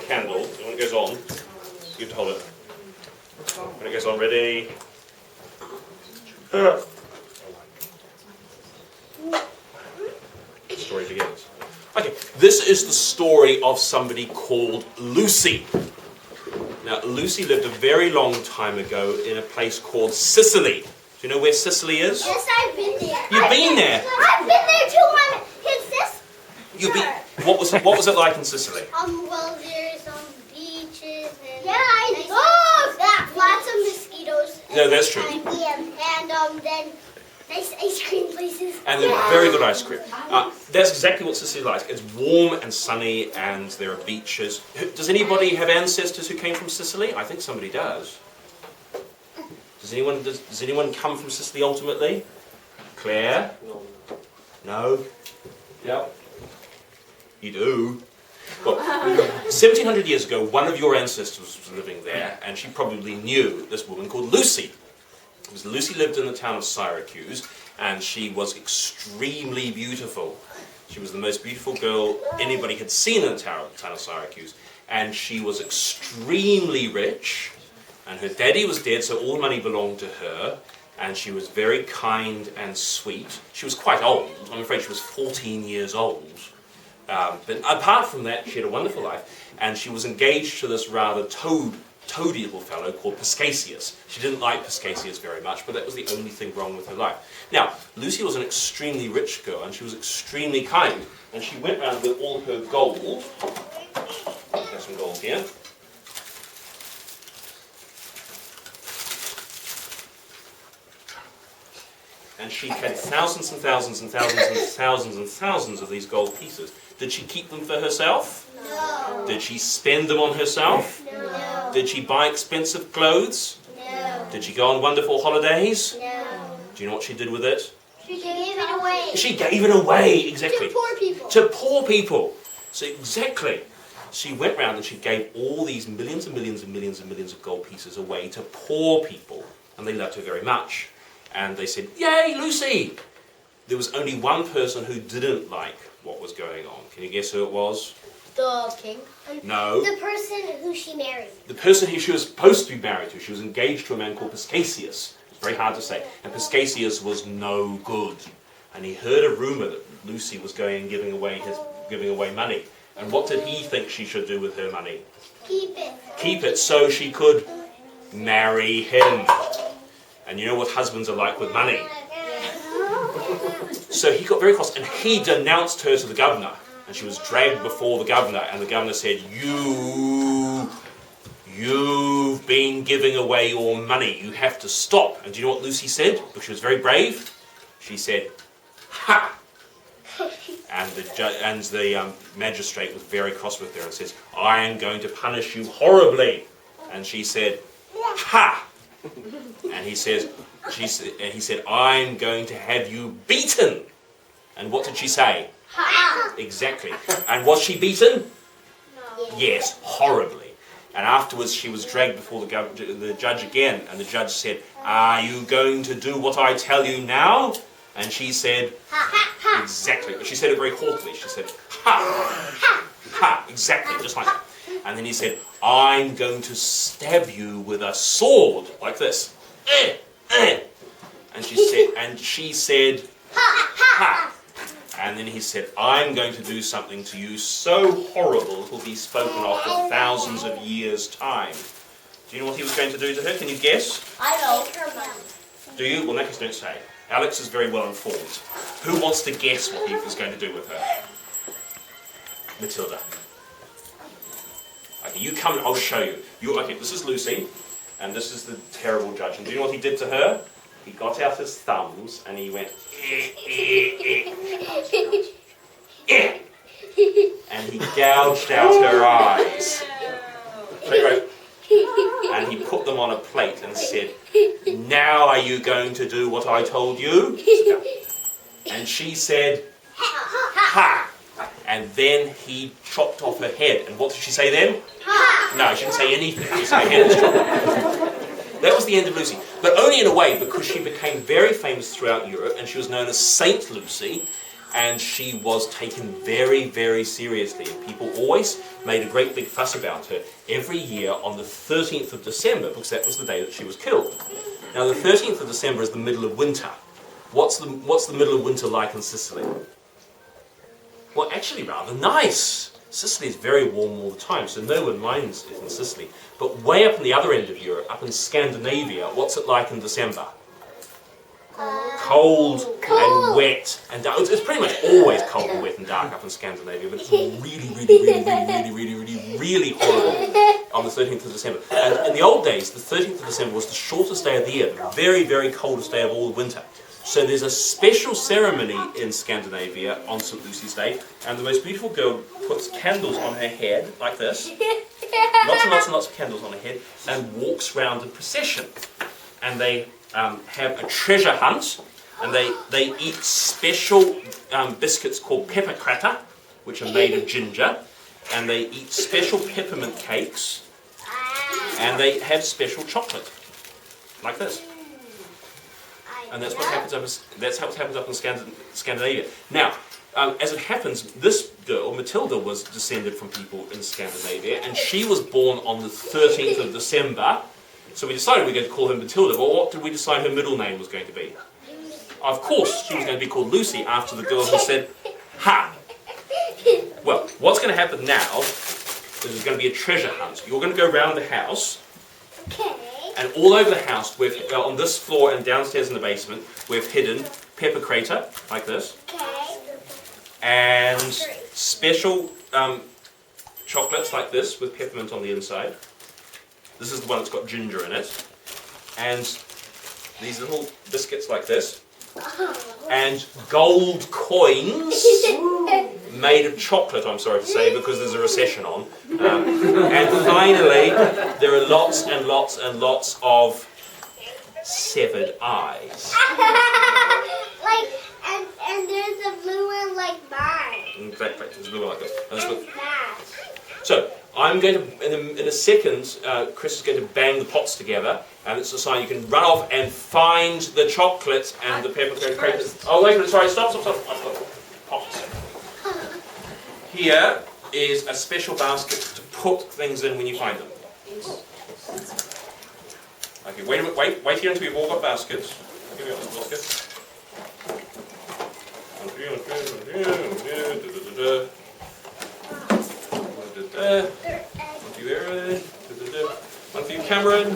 candle, and when it goes on, you have to hold it. When it goes on, ready? The story begins. Okay, this is the story of somebody called Lucy. Now, Lucy lived a very long time ago in a place called Sicily. Do you know where Sicily is? Yes, I've been there. You've been there? I've been there too. You've been. What was it like in Sicily? Well, there's beaches and I love that. Lots of mosquitoes. No, that's true. And then nice ice cream places. And they're very good ice cream. That's exactly what Sicily is like. It's warm and sunny, and there are beaches. Does anybody have ancestors who came from Sicily? I think somebody does. Does anyone come from Sicily ultimately? Claire? No? Yep. You do. Well, 1700 years ago, one of your ancestors was living there, and she probably knew this woman called Lucy. Because Lucy lived in the town of Syracuse, and she was extremely beautiful. She was the most beautiful girl anybody had seen in the town of Syracuse. And she was extremely rich, and her daddy was dead, so all money belonged to her. And she was very kind and sweet. She was quite old. I'm afraid she was 14 years old. But apart from that, she had a wonderful life. And she was engaged to this rather toady little fellow called Piscacius. She didn't like Piscacius very much, but that was the only thing wrong with her life. Now, Lucy was an extremely rich girl, and she was extremely kind. And she went around with all her gold. Got some gold here. And she had thousands and thousands and thousands and thousands and thousands of these gold pieces. Did she keep them for herself? No. Did she spend them on herself? No. Did she buy expensive clothes? No. Did she go on wonderful holidays? No. Do you know what she did with it? She gave it away. She gave it away, exactly. To poor people. To poor people. So exactly. She went round and she gave all these millions and millions and millions and millions of gold pieces away to poor people. And they loved her very much. And they said, "Yay, Lucy!" There was only one person who didn't like what was going on. Can you guess who it was? The king. No. The person who she married. The person who she was supposed to be married to. She was engaged to a man called Piscacius. It's very hard to say. And Piscacius was no good. And he heard a rumour that Lucy was going and giving away money. And what did he think she should do with her money? Keep it. Keep it so she could marry him. And you know what husbands are like with money. So he got very cross and he denounced her to the governor. And she was dragged before the governor. And the governor said, You've been giving away your money. You have to stop. And do you know what Lucy said? Because she was very brave. She said, "Ha!" And the magistrate was very cross with her and says, "I am going to punish you horribly." And she said, "Ha!" And he said, "I'm going to have you beaten." And what did she say? Ha! Exactly. And was she beaten? No. Yes, horribly. And afterwards she was dragged before the judge again, and the judge said, "Are you going to do what I tell you now?" And she said, Ha! Ha! exactly. But she said it very haughtily. She said, "Ha! Ha! Ha!" Exactly, just like that. And then he said, "I'm going to stab you with a sword," like this. And she said, Ha! "Ha!" And then he said, "I'm going to do something to you so horrible it will be spoken of for thousands of years' time." Do you know what he was going to do to her? Can you guess? I know. Her mom. Do you? Well, in that case, don't say. Alex is very well informed. Who wants to guess what he was going to do with her? Matilda. Okay, you come, I'll show you. Okay, this is Lucy, and this is the terrible judge. And do you know what he did to her? He got out his thumbs, and he went, and he gouged out her eyes. Right. And he put them on a plate and said, "Now are you going to do what I told you?" And she said, "Ha!" And then he chopped off her head. And what did she say then? Ha! No, she didn't say anything. She said her head was chopped off. That was the end of Lucy. But only in a way, because she became very famous throughout Europe, and she was known as Saint Lucy. and she was taken very, very seriously. And people always made a great big fuss about her every year on the 13th of December, because that was the day that she was killed. Now, the 13th of December is the middle of winter. What's the middle of winter like in Sicily? Well, actually rather nice. Sicily is very warm all the time, so no one minds it in Sicily. But way up in the other end of Europe, up in Scandinavia, what's it like in December? Cold and wet and dark. It's pretty much always cold and wet and dark up in Scandinavia, but it's really horrible on the 13th of December. And in the old days, the 13th of December was the shortest day of the year, the very, very coldest day of all the winter. So there's a special ceremony in Scandinavia on St. Lucy's Day, and the most beautiful girl puts candles on her head, like this, lots and lots and lots of candles on her head, and walks round in procession. And they have a treasure hunt, and they eat special biscuits called peppercracker, which are made of ginger, and they eat special peppermint cakes, and they have special chocolate, like this. And that's what happens up in Scandinavia. Now, as it happens, this girl, Matilda, was descended from people in Scandinavia, and she was born on the 13th of December. So we decided we were going to call her Matilda, but what did we decide her middle name was going to be? Of course, she was going to be called Lucy, after the girl who said, ha! Well, what's going to happen now is there's going to be a treasure hunt. You're going to go around the house, and all over the house, on this floor and downstairs in the basement, we've hidden peppercracker, like this, and special chocolates like this with peppermint on the inside. This is the one that's got ginger in it. And these little biscuits like this. And gold coins made of chocolate, I'm sorry to say, because there's a recession on. And finally, there are lots and lots and lots of severed eyes. And there's a blue one like mine. Exactly, there's a blue one like this. So, I'm going to, in a second, Chris is going to bang the pots together, and it's a sign you can run off and find the chocolate and the peppercracker. Oh, wait a minute, sorry, stop. Pots. Here is a special basket to put things in when you find them. Okay, wait a minute, wait here until you've all got baskets. I'll give you all the baskets. One for you, Cameron.